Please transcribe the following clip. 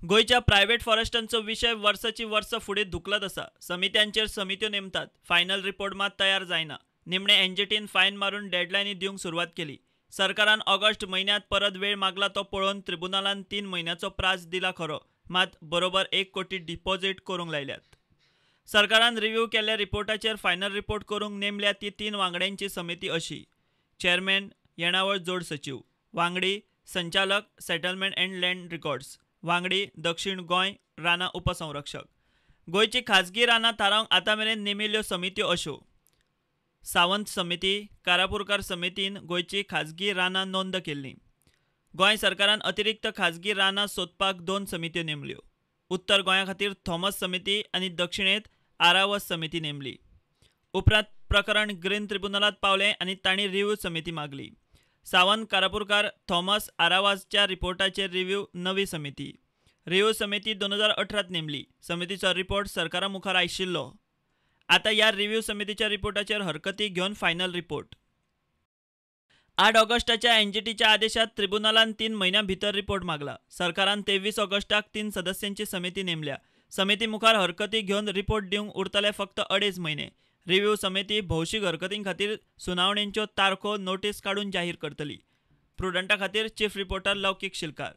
गोयच्या private फॉरेस्टांचो विषय वर्साची वर्सां फुडें धुकलत आसा। समित्यांचेर समित्यो नेमतात, फायनल रिपोर्ट मात तयार जायना। निमणे एनजीटीन फायन मारून डेडलायनी दिवंक सुरवात केली। सरकारान ऑगस्ट म्हयन्यांत परत वेळ मागला तो पळोवन ट्रिब्युनलान 3 म्हयन्याचो प्राझ दिला खरो, मात बरोबर 1 कोटी डिपॉझिट करूंक लायल्यात। सरकारान रिव्ह्यू केल्ल्या रिपोर्टाचेर फायनल रिपोर्ट करूंक नेमल्या ती 3 वांगड्यांची समिती अशी: चेअरमॅन, येणावळ जोड सचिव, वांगडी संचालक सेटलमेंट अँड लँड रिकॉर्ड्स, वांगडी दक्षिण गोंय रानां उपसंरक्षक। गोयची खाजगी रानां थारावंक आतां मेरेन नेमिल्ल्यो समित्यो अश्यो: सावंत समिती, कारापुरकार समितीन गोयची खाजगी रानां नोंद केल्लीं। गोंय सरकारान अतिरिक्त खाजगी रानां सोदपाक 2 समित्यो नेमल्यो। उत्तर गोंया खातीर थॉमस समिती आनी दक्षिणेंत आरावस समिती नेमली। उपरांत प्रकरण ग्रीन ट्रिब्युनलांत पावलें आनी तांणी रिव्ह्यू समिती मागली। सावंत, कारापुरकार, थॉमस, आरावासच्या रिपोर्टाचेर रिव्ह्यू नवी समिती। रिव्ह्यू समिती 2018 नेमली। समितीचो रिपोर्ट सरकारा मुखार आयिल्लो। आतां ह्या रिव्ह्यू समितीच्या रिपोर्टाचेर हरकती घेवन फायनल रिपोर्ट। 8 ऑगस्टाच्या एनजीटीच्या आदेशात ट्रिब्युनलान 3 म्हयन्यां भितर रिपोर्ट मागला। सरकारान 23 ऑगस्टाक 3 सदस्यांची समिती नेमल्या। समिती मुखार हरकती घेवन रिपोर्ट दिवंक उरतले फक्त 2.5 म्हयने। रिव्ह्यू समिती भौशीक हरकतीं खातीर सुनावणेच्यो तारखो नोटीस काडून जाहीर करतली। प्रुडंटा खातीर चीफ रिपोर्टर लौकीक शिलकार।